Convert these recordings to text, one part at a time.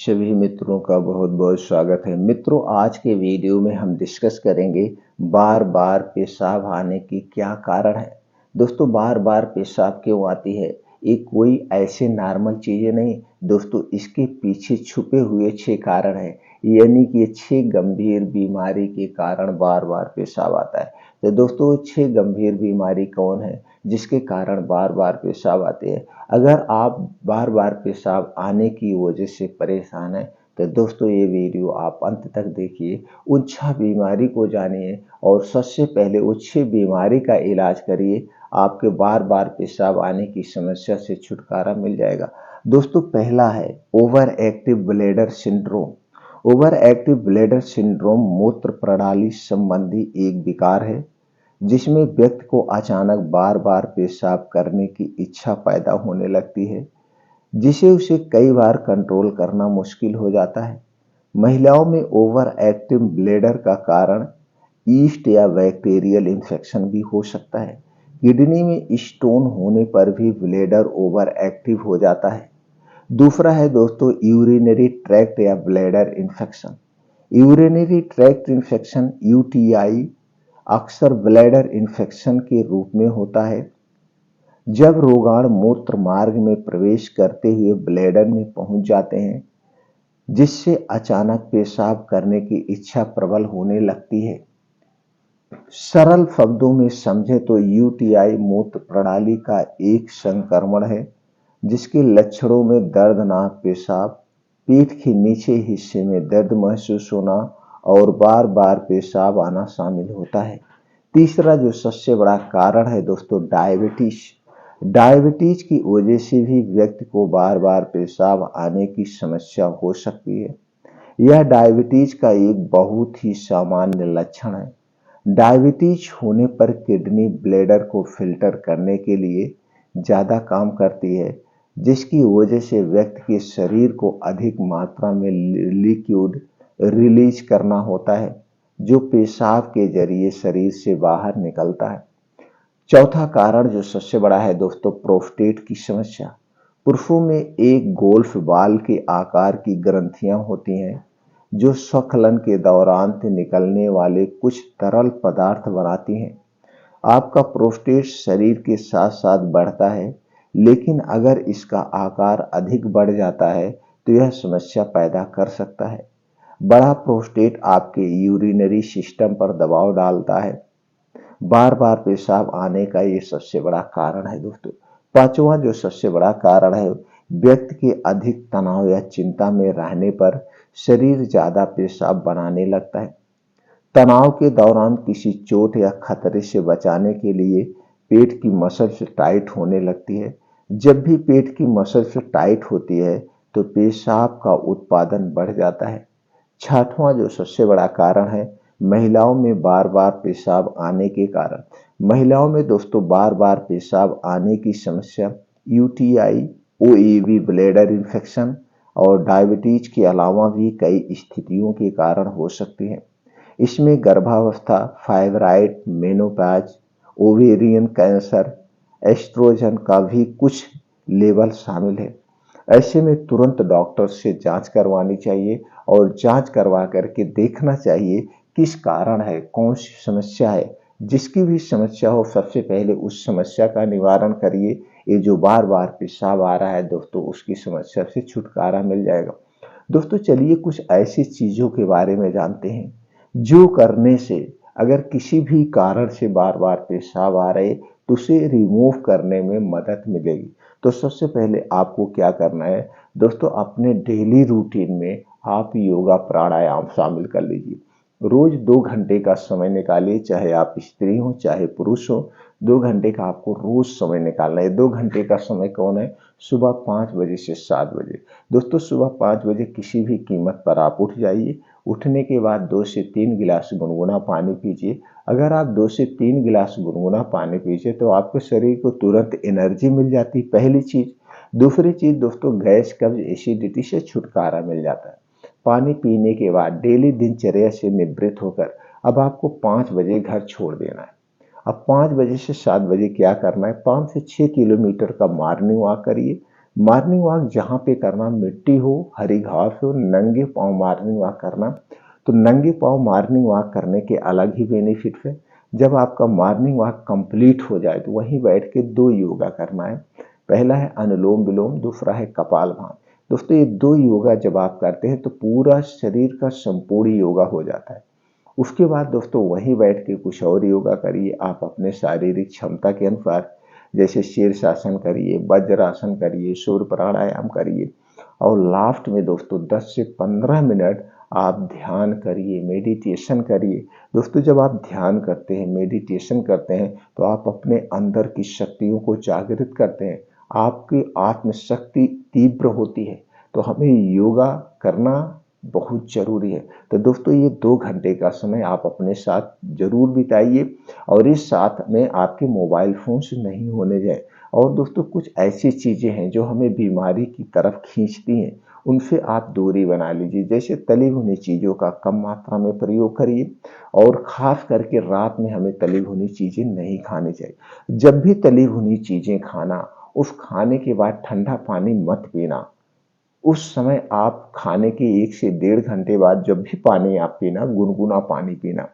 सभी मित्रों का बहुत बहुत स्वागत है। मित्रों, आज के वीडियो में हम डिस्कस करेंगे बार बार पेशाब आने की क्या कारण है। दोस्तों, बार बार पेशाब क्यों आती है, ये कोई ऐसे नॉर्मल चीजें नहीं दोस्तों, इसके पीछे छुपे हुए 6 कारण हैं। यानी कि ये 6 गंभीर बीमारी के कारण बार बार पेशाब आता है। तो दोस्तों, 6 गंभीर बीमारी कौन है जिसके कारण बार बार पेशाब आते हैं। अगर आप बार बार पेशाब आने की वजह से परेशान हैं तो दोस्तों ये वीडियो आप अंत तक देखिए, उन 6 बीमारी को जानिए और सबसे पहले उस 6 बीमारी का इलाज करिए। आपके बार बार पेशाब आने की समस्या से छुटकारा मिल जाएगा। दोस्तों, पहला है over active bladder syndrome. Over active bladder syndrome मूत्र प्रणाली संबंधी एक विकार है जिसमें व्यक्ति को अचानक बार बार पेशाब करने की इच्छा पैदा होने लगती है, जिसे उसे कई बार कंट्रोल करना मुश्किल हो जाता है। महिलाओं में ओवर एक्टिव ब्लैडर का कारण ईस्ट या बैक्टीरियल इन्फेक्शन भी हो सकता है। किडनी में स्टोन होने पर भी ब्लैडर ओवर एक्टिव हो जाता है। दूसरा है दोस्तों यूरिनरी ट्रैक्ट या bladder infection. Urinary tract infection UTI अक्सर ब्लैडर इन्फेक्शन के रूप में होता है, जब रोगाणु मूत्र मार्ग में प्रवेश करते हुए ब्लैडर में पहुंच जाते हैं, जिससे अचानक पेशाब करने की इच्छा प्रबल होने लगती है। सरल शब्दों में समझे तो यूटीआई मूत्र प्रणाली का एक संक्रमण है जिसके लक्षणों में दर्दनाक पेशाब, पीठ के निचले हिस्से में दर्द महसूस होना और बार बार पेशाब आना शामिल होता है। तीसरा जो सबसे बड़ा कारण है दोस्तों डायबिटीज। डायबिटीज की वजह से भी व्यक्ति को बार बार पेशाब आने की समस्या हो सकती है। यह डायबिटीज का एक बहुत ही सामान्य लक्षण है। डायबिटीज होने पर किडनी ब्लैडर को फिल्टर करने के लिए ज्यादा काम करती है, जिसकी वजह से व्यक्ति के शरीर को अधिक मात्रा में लिक्विड रिलीज करना होता है, जो पेशाब के जरिए शरीर से बाहर निकलता है। चौथा कारण जो सबसे बड़ा है दोस्तों प्रोस्टेट की समस्या। पुरुषों में एक गोल्फ बॉल के आकार की ग्रंथियां होती हैं जो स्खलन के दौरान से निकलने वाले कुछ तरल पदार्थ बनाती हैं। आपका प्रोस्टेट शरीर के साथ साथ बढ़ता है, लेकिन अगर इसका आकार अधिक बढ़ जाता है तो यह समस्या पैदा कर सकता है। बड़ा प्रोस्टेट आपके यूरिनरी सिस्टम पर दबाव डालता है। बार बार पेशाब आने का ये सबसे बड़ा कारण है दोस्तों। पांचवा जो सबसे बड़ा कारण है, व्यक्ति के अधिक तनाव या चिंता में रहने पर शरीर ज्यादा पेशाब बनाने लगता है। तनाव के दौरान किसी चोट या खतरे से बचाने के लिए पेट की मसल्स टाइट होने लगती है। जब भी पेट की मसल्स टाइट होती है तो पेशाब का उत्पादन बढ़ जाता है। छठवां जो सबसे बड़ा कारण है महिलाओं में बार बार पेशाब आने के कारण। महिलाओं में दोस्तों बार बार पेशाब आने की समस्या यूटीआई, ओएवी, ब्लैडर इन्फेक्शन और डायबिटीज के अलावा भी कई स्थितियों के कारण हो सकती है। इसमें गर्भावस्था, fibroid, menopause, ovarian cancer, oestrogen का भी कुछ लेवल शामिल है। ऐसे में तुरंत डॉक्टर से जांच करवानी चाहिए और जांच करवा करके देखना चाहिए किस कारण है, कौन सी समस्या है। जिसकी भी समस्या हो सबसे पहले उस समस्या का निवारण करिए। ये जो बार बार पेशाब आ रहा है दोस्तों, उसकी समस्या से छुटकारा मिल जाएगा। दोस्तों चलिए कुछ ऐसी चीजों के बारे में जानते हैं जो करने से अगर किसी भी कारण से बार बार पेशाब आ रहे तो उसे रिमूव करने में मदद मिलेगी। तो सबसे पहले आपको क्या करना है दोस्तों, अपने डेली रूटीन में आप योगा प्राणायाम शामिल कर लीजिए। रोज 2 घंटे का समय निकालिए, चाहे आप स्त्री हो चाहे पुरुष हो। 2 घंटे का आपको रोज समय निकालना है। 2 घंटे का समय कौन है? सुबह 5 बजे से 7 बजे। दोस्तों सुबह 5 बजे किसी भी कीमत पर आप उठ जाइए। उठने के बाद 2 से 3 गिलास गुनगुना पानी पीजिए। अगर आप 2 से 3 गिलास गुनगुना पानी पीजिए तो आपके शरीर को तुरंत एनर्जी मिल जाती है, पहली चीज। दूसरी चीज दोस्तों गैस, कब्ज, एसिडिटी से छुटकारा मिल जाता है। पानी पीने के बाद डेली दिनचर्या से निवृत्त होकर अब आपको 5 बजे घर छोड़ देना है। अब 5 बजे से 7 बजे क्या करना है, 5 से 6 किलोमीटर का मॉर्निंग वॉक करिए। मॉर्निंग वॉक जहाँ पे करना, मिट्टी हो, हरी घास हो, नंगे पाँव मॉर्निंग वॉक करना। तो नंगे पाँव मॉर्निंग वॉक करने के अलग ही बेनिफिट है। जब आपका मॉर्निंग वॉक कंप्लीट हो जाए तो वहीं बैठ के दो योगा करना है। पहला है अनुलोम विलोम, दूसरा है कपालभाति। दोस्तों ये दो योगा जब आप करते हैं तो पूरा शरीर का संपूर्ण योगा हो जाता है। उसके बाद दोस्तों वहीं बैठ के कुछ और योगा करिए आप अपने शारीरिक क्षमता के अनुसार। जैसे शीर्षासन करिए, वज्रासन करिए, सूर्य प्राणायाम करिए। और लास्ट में दोस्तों 10 से 15 मिनट आप ध्यान करिए, मेडिटेशन करिए। दोस्तों जब आप ध्यान करते हैं, मेडिटेशन करते हैं तो आप अपने अंदर की शक्तियों को जागृत करते हैं, आपकी आत्मशक्ति तीव्र होती है। तो हमें योगा करना बहुत जरूरी है। तो दोस्तों ये 2 घंटे का समय आप अपने साथ जरूर बिताइए और इस साथ में आपके मोबाइल फोन से नहीं होने जाए। और दोस्तों कुछ ऐसी चीजें हैं जो हमें बीमारी की तरफ खींचती हैं, उनसे आप दूरी बना लीजिए। जैसे तली भुनी चीजों का कम मात्रा में प्रयोग करिए और खास करके रात में हमें तली भुनी चीजें नहीं खानी चाहिए। जब भी तली भुनी चीजें खाना, उस खाने के बाद ठंडा पानी मत पीना। उस समय आप खाने के 1 से 1.5 घंटे बाद जब भी पानी आप पीना, गुनगुना पानी पीना।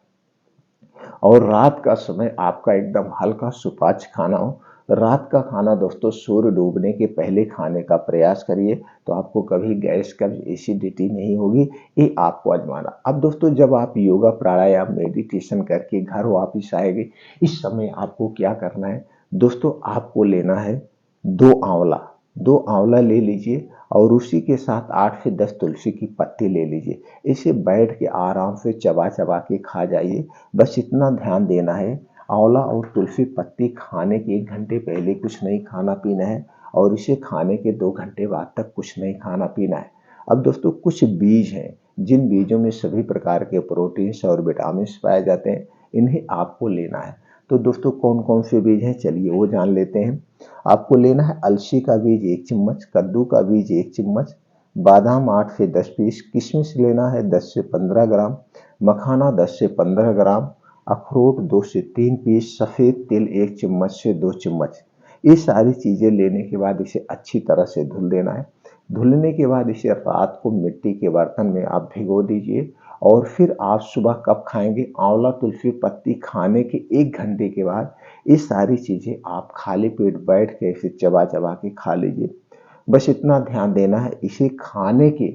और रात का समय आपका एकदम हल्का सुपाच्य खाना हो। रात का खाना दोस्तों सूर्य डूबने के पहले खाने का प्रयास करिए, तो आपको कभी गैस, कभी एसिडिटी नहीं होगी। ये आपको आजमाना। अब दोस्तों जब आप योगा, प्राणायाम, मेडिटेशन करके घर वापिस आएंगे, इस समय आपको क्या करना है दोस्तों, आपको लेना है 2 आंवला। 2 आंवला ले लीजिए और उसी के साथ 8 से 10 तुलसी की पत्ती ले लीजिए। इसे बैठ के आराम से चबा चबा के खा जाइए। बस इतना ध्यान देना है, आंवला और तुलसी पत्ती खाने के 1 घंटे पहले कुछ नहीं खाना पीना है और इसे खाने के 2 घंटे बाद तक कुछ नहीं खाना पीना है। अब दोस्तों कुछ बीज हैं, जिन बीजों में सभी प्रकार के प्रोटीन्स और विटामिन पाए जाते हैं, इन्हें आपको लेना है। तो दोस्तों कौन कौन से बीज हैं, चलिए वो जान लेते हैं। आपको लेना है अलसी का बीज 1 चम्मच, कद्दू का बीज 1 चम्मच, बादाम 8 से 10 पीस, किशमिश लेना है 10 से 15 ग्राम, मखाना 10 से 15 ग्राम, अखरोट 2 से 3 पीस, सफ़ेद तिल 1 चम्मच से 2 चम्मच। ये सारी चीज़ें लेने के बाद इसे अच्छी तरह से धुल देना है। धुलने के बाद इसे रात को मिट्टी के बर्तन में आप भिगो दीजिए और फिर आप सुबह कब खाएंगे, आंवला तुलसी पत्ती खाने के 1 घंटे के बाद ये सारी चीज़ें आप खाली पेट बैठ के इसे चबा चबा के खा लीजिए। बस इतना ध्यान देना है, इसे खाने के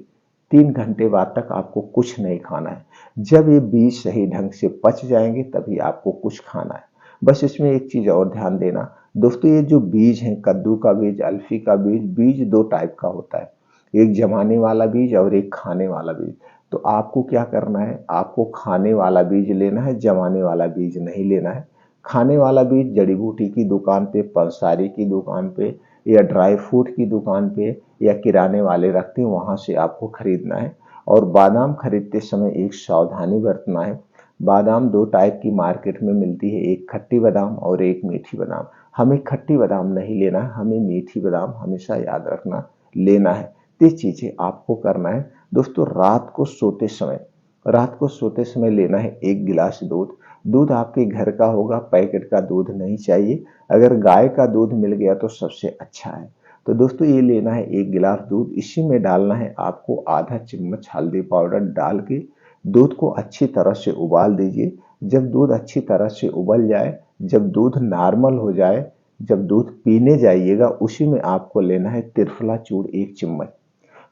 3 घंटे बाद तक आपको कुछ नहीं खाना है। जब ये बीज सही ढंग से पच जाएंगे तभी आपको कुछ खाना है। बस इसमें एक चीज़ और ध्यान देना दोस्तों, ये जो बीज हैं, कद्दू का बीज, अलसी का बीज, बीज 2 टाइप का होता है, एक जमाने वाला बीज और एक खाने वाला बीज। तो आपको क्या करना है, आपको खाने वाला बीज लेना है, जमाने वाला बीज नहीं लेना है। खाने वाला बीज जड़ी बूटी की दुकान पे, पंसारी की दुकान पे या ड्राई फ्रूट की दुकान पे या किराने वाले रखते हैं, वहां से आपको खरीदना है। और बादाम खरीदते समय एक सावधानी बरतना है। बादाम 2 टाइप की मार्केट में मिलती है, एक खट्टी बादाम और एक मीठी बादाम। हमें खट्टी बादाम नहीं लेना है, हमें मीठी बादाम हमेशा याद रखना लेना है। ये चीजें आपको करना है दोस्तों। रात को सोते समय लेना है 1 गिलास दूध। दूध आपके घर का होगा, पैकेट का दूध नहीं चाहिए। अगर गाय का दूध मिल गया तो सबसे अच्छा है। तो दोस्तों ये लेना है 1 गिलास दूध, इसी में डालना है आपको आधा चम्मच हल्दी पाउडर डाल के दूध को अच्छी तरह से उबाल दीजिए। जब दूध अच्छी तरह से उबल जाए, जब दूध नॉर्मल हो जाए, जब दूध पीने जाइएगा, उसी में आपको लेना है त्रिफला चूर्ण 1 चम्मच।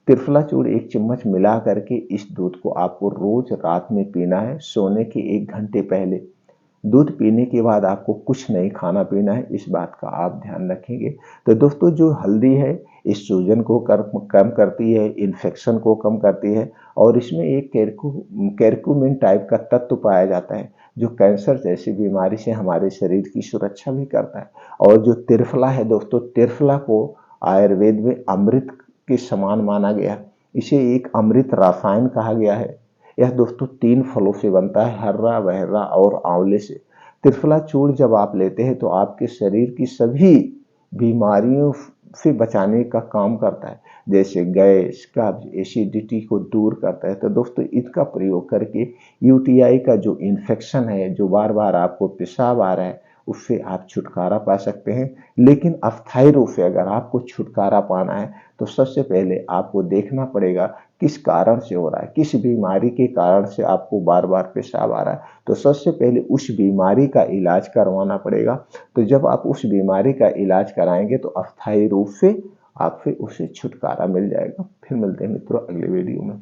त्रिफला चूर्ण 1 चम्मच मिला करके इस दूध को आपको रोज रात में पीना है, सोने के 1 घंटे पहले। दूध पीने के बाद आपको कुछ नहीं खाना पीना है, इस बात का आप ध्यान रखेंगे। तो दोस्तों जो हल्दी है, इस सूजन को कम करती है, इन्फेक्शन को कम करती है और इसमें एक कैरक्यूमिन टाइप का तत्व पाया जाता है, जो कैंसर जैसी बीमारी से हमारे शरीर की सुरक्षा भी करता है। और जो त्रिफला है दोस्तों, त्रिफला को आयुर्वेद में अमृत के समान माना गया, इसे एक अमृत रसायन कहा गया है। यह दोस्तों 3 फलों से बनता है, हर्रा, बहर्रा और आंवले से। त्रिफला चूर्ण जब आप लेते हैं तो आपके शरीर की सभी बीमारियों से बचाने का काम करता है, जैसे गैस, कब्ज, एसिडिटी को दूर करता है। तो दोस्तों इसका प्रयोग करके यूटीआई का जो इन्फेक्शन है, जो बार बार आपको पेशाब आ रहा है, उससे आप छुटकारा पा सकते हैं। लेकिन अस्थायी रूप से अगर आपको छुटकारा पाना है तो सबसे पहले आपको देखना पड़ेगा किस कारण से हो रहा है, किस बीमारी के कारण से आपको बार बार पेशाब आ रहा है। तो सबसे पहले उस बीमारी का इलाज करवाना पड़ेगा। तो जब आप उस बीमारी का इलाज कराएंगे तो अस्थायी रूप से आपसे उससे छुटकारा मिल जाएगा। फिर मिलते हैं मित्रों अगले वीडियो में।